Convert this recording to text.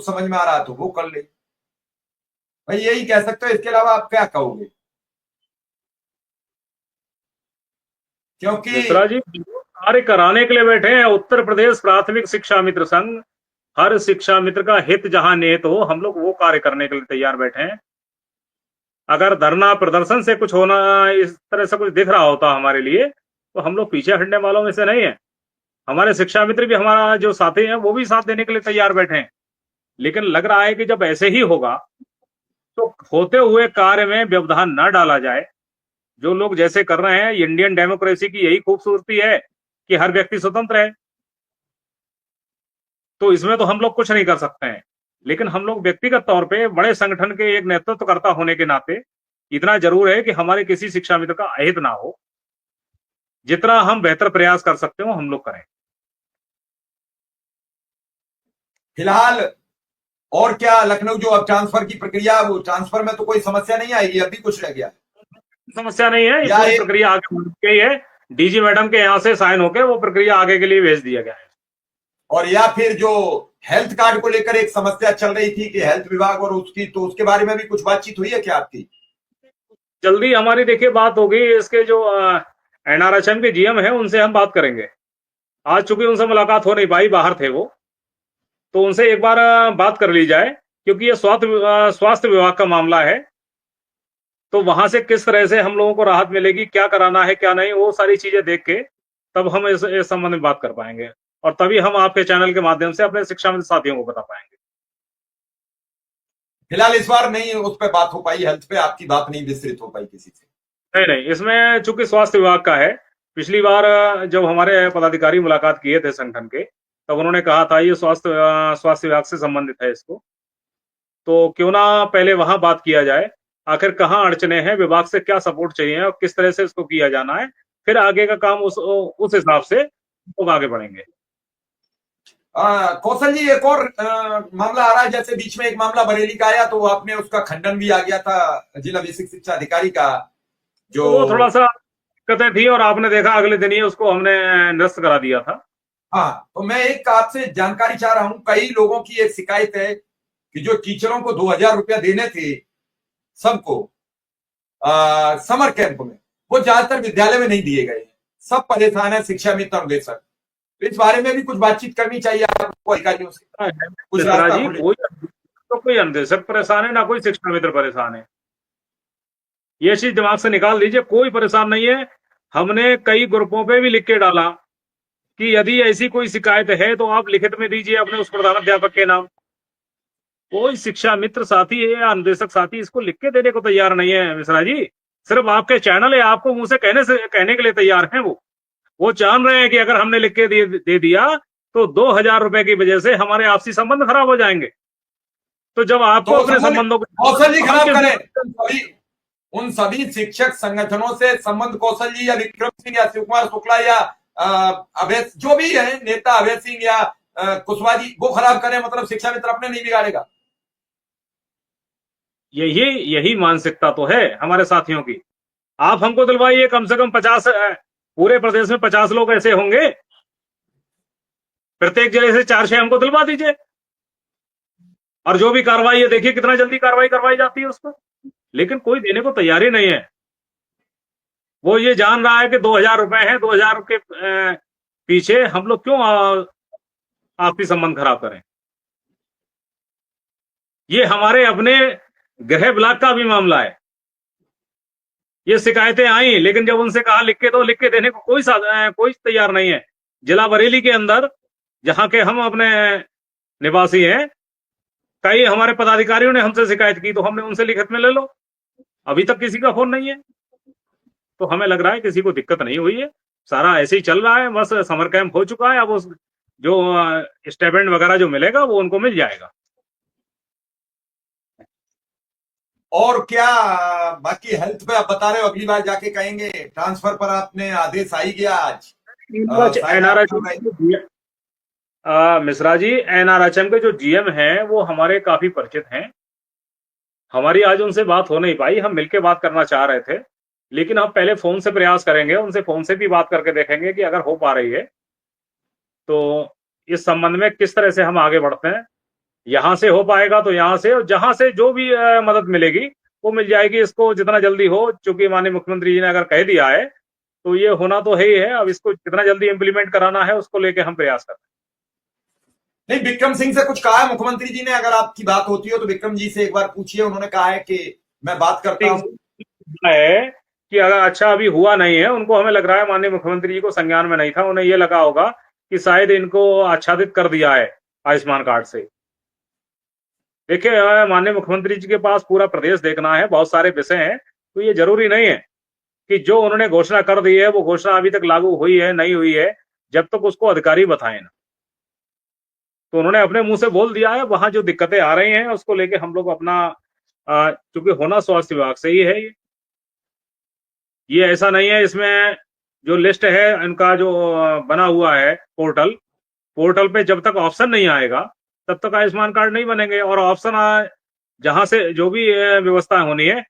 समझ में आ रहा तो वो कर ले। भाई यही कह सकते हो, इसके अलावा आप क्या कहोगे? क्योंकि मिश्रा जी कार्य कराने के लिए बैठे हैं उत्तर प्रदेश प्राथमिक शिक्षा मित्र संघ। हर शिक्षा मित्र का हित जहां निहित हो, हम लोग वो कार्य करने के लिए तैयार बैठे हैं। अगर धरना प्रदर्शन से कुछ होना, इस तरह से कुछ दिख रहा होता हमारे लिए, तो हम लोग पीछे हटने वालों में से नहीं है। हमारे शिक्षा मित्र भी, हमारा जो साथी हैं, वो भी साथ देने के लिए तैयार बैठे हैं। लेकिन लग रहा है कि जब ऐसे ही होगा तो होते हुए कार्य में व्यवधान न डाला जाए। जो लोग जैसे कर रहे हैं, इंडियन डेमोक्रेसी की यही खूबसूरती है कि हर व्यक्ति स्वतंत्र है, तो इसमें तो हम लोग कुछ नहीं कर सकते हैं। लेकिन हम लोग व्यक्तिगत तौर पे बड़े संगठन के एक नेतृत्वकर्ता होने के नाते इतना जरूर है कि हमारे किसी शिक्षा मित्र का अहित ना हो। जितना हम बेहतर प्रयास कर सकते हो हम लोग करें। फिलहाल और क्या लखनऊ जो अब ट्रांसफर की प्रक्रिया, वो ट्रांसफर में तो कोई समस्या नहीं आएगी? अभी कुछ रह गया है समस्या नहीं है, ये या पूरी एक, प्रक्रिया आगे बढ़ गई है। डीजी मैडम के यहाँ से साइन होकर वो प्रक्रिया आगे के लिए भेज दिया गया है। और या फिर जो हेल्थ कार्ड को लेकर एक समस्या चल रही थी कि हेल्थ विभाग और उसकी, तो उसके बारे में भी कुछ बातचीत हुई है क्या आपकी? जल्दी हमारी देखिए बात होगी। इसके जो एनआरएचएम के जीएम है उनसे हम बात करेंगे। आज चूंकि उनसे मुलाकात हो नहीं पाई, बाहर थे वो, तो उनसे एक बार बात कर ली जाए, क्योंकि ये स्वास्थ्य विभाग का मामला है। तो वहां से किस तरह से हम लोगों को राहत मिलेगी, क्या कराना है क्या नहीं, वो सारी चीजें देख के तब हम इस संबंध में बात कर पाएंगे। और तभी हम आपके चैनल के माध्यम से अपने शिक्षा मित्र साथियों को बता पाएंगे। फिलहाल इस बार नहीं उस पर बात हो पाई, हेल्थ पे आपकी बात नहीं विस्तृत हो पाई किसी से? नहीं नहीं, इसमें चूंकि स्वास्थ्य विभाग का है। पिछली बार जब हमारे पदाधिकारी मुलाकात किए थे संगठन के, तब उन्होंने कहा था ये स्वास्थ्य विभाग से संबंधित है इसको, तो क्यों ना पहले वहां बात किया जाए। आखिर कहाँ अड़चने हैं, विभाग से क्या सपोर्ट चाहिए और किस तरह से इसको किया जाना है, फिर आगे का काम उस हिसाब से लोग आगे बढ़ेंगे। कौशल जी, एक और मामला आ रहा है। जैसे बीच में एक मामला बरेली का आया तो आपने उसका खंडन भी आ गया था जिला बेसिक शिक्षा अधिकारी का, जो तो वो थोड़ा सा दिक्कतें थी और आपने देखा अगले दिन ही उसको हमने निरस्त करा दिया था। हाँ, तो मैं एक आपसे जानकारी चाह रहा हूं। कई लोगों की एक शिकायत है कि जो टीचरों को 2000 रुपया देने थे सबको समर कैंप में, वो ज्यादातर विद्यालय में नहीं दिए गए। सब परेशान है, शिक्षा मित्र अन्वेषक। तो इस बारे में भी कुछ बातचीत करनी चाहिए आपको अधिकारियों से, कुछ मिश्रा रास्ता जी, खोले। कोई अन्वेषक परेशान है ना कोई शिक्षा मित्र परेशान है। ये चीज दिमाग से निकाल दीजिए, कोई परेशान नहीं है। हमने कई ग्रुपों पे भी लिख के डाला कि यदि ऐसी कोई शिकायत है तो आप लिखित में दीजिए अपने उस प्रधानाध्यापक के नाम। कोई शिक्षा मित्र साथी है या अन्वेषक साथी इसको लिख के देने को तैयार नहीं है मिश्रा जी। सिर्फ आपके चैनल है, आपको मुंह से कहने के लिए तैयार हैं। वो जान रहे हैं कि अगर हमने लिख के दे दिया तो 2000 रुपए की वजह से हमारे आपसी संबंध खराब हो जाएंगे। तो जब आपको तो अपने संबंधों कौशल जी खराब करें को उन सभी शिक्षक संगठनों से संबंध, कौशल जी या विक्रम सिंह या शिव कुमार शुक्ला या अभय, जो भी है नेता, अभय सिंह या कुशवाहा जी, वो खराब करें, मतलब शिक्षा मित्र अपने नहीं बिगाड़ेगा? यही यही मानसिकता तो है हमारे साथियों की। आप हमको दिलवाइए, कम से कम 50, पूरे प्रदेश में 50 लोग ऐसे होंगे, प्रत्येक जिले से 4-6 हमको दिलवा दीजिए। और जो भी कार्रवाई है देखिए कितना जल्दी कार्रवाई करवाई जाती है उस पर। लेकिन कोई देने को तैयार ही नहीं है। वो ये जान रहा है कि 2000 रुपए है, 2000 के पीछे हम लोग क्यों आपसी संबंध खराब करें। ये हमारे अपने गृह ब्लॉक का भी मामला है। ये शिकायतें आई, लेकिन जब उनसे कहा लिख के दो, लिख के देने को कोई तैयार नहीं है। जिला बरेली के अंदर जहां के हम अपने निवासी हैं, कई हमारे पदाधिकारियों ने हमसे शिकायत की तो हमने उनसे लिखित में ले लो। अभी तक किसी का फोन नहीं है। तो हमें लग रहा है किसी को दिक्कत नहीं हुई है, सारा ऐसे ही चल रहा है। बस समर कैंप हो चुका है, अब उस जो स्टाइपेंड वगैरह जो मिलेगा वो उनको मिल जाएगा। और क्या बाकी हेल्थ पे आप बता रहे हो, अगली बार जाके कहेंगे ट्रांसफर पर आपने आदेश आ ही गया आज? मिश्रा जी, एनआरएचएम के जो जीएम हैं वो हमारे काफी परिचित हैं। हमारी आज उनसे बात हो नहीं पाई, हम मिलकर बात करना चाह रहे थे, लेकिन हम पहले फोन से प्रयास करेंगे, उनसे फोन से भी बात करके देखेंगे कि अगर हो पा रही है तो इस संबंध में किस तरह से हम आगे बढ़ते हैं। यहाँ से हो पाएगा तो यहाँ से, और जहां से जो भी मदद मिलेगी वो मिल जाएगी इसको जितना जल्दी हो। चूंकि माननीय मुख्यमंत्री जी ने अगर कह दिया है तो ये होना तो है ही है। अब इसको कितना जल्दी इम्प्लीमेंट कराना है उसको लेके हम प्रयास कर रहे नहीं, विक्रम सिंह से कुछ कहा है मुख्यमंत्री जी ने? अगर आपकी बात होती हो तो विक्रम जी से एक बार पूछिए, उन्होंने कहा है कि मैं बात करता हूं। है कि अगर अच्छा अभी हुआ नहीं है, उनको हमें लग रहा है माननीय मुख्यमंत्री जी को संज्ञान में नहीं था, उन्हें ये लगा होगा कि शायद इनको आच्छादित कर दिया है आयुष्मान कार्ड से। देखिए माननीय मुख्यमंत्री जी के पास पूरा प्रदेश देखना है, बहुत सारे विषय हैं, तो ये जरूरी नहीं है कि जो उन्होंने घोषणा कर दी है वो घोषणा अभी तक लागू हुई है नहीं हुई है, जब तक उसको अधिकारी बताएं ना। तो उन्होंने अपने मुंह से बोल दिया है, वहां जो दिक्कतें आ रही हैं उसको लेके हम लोग अपना चूंकि होना स्वास्थ्य विभाग से ही है ये ऐसा नहीं है। इसमें जो लिस्ट है इनका जो बना हुआ है पोर्टल पे जब तक ऑप्शन नहीं आएगा तब तक आयुष्मान कार्ड नहीं बनेंगे। और ऑप्शन जहां से जो भी व्यवस्था होनी है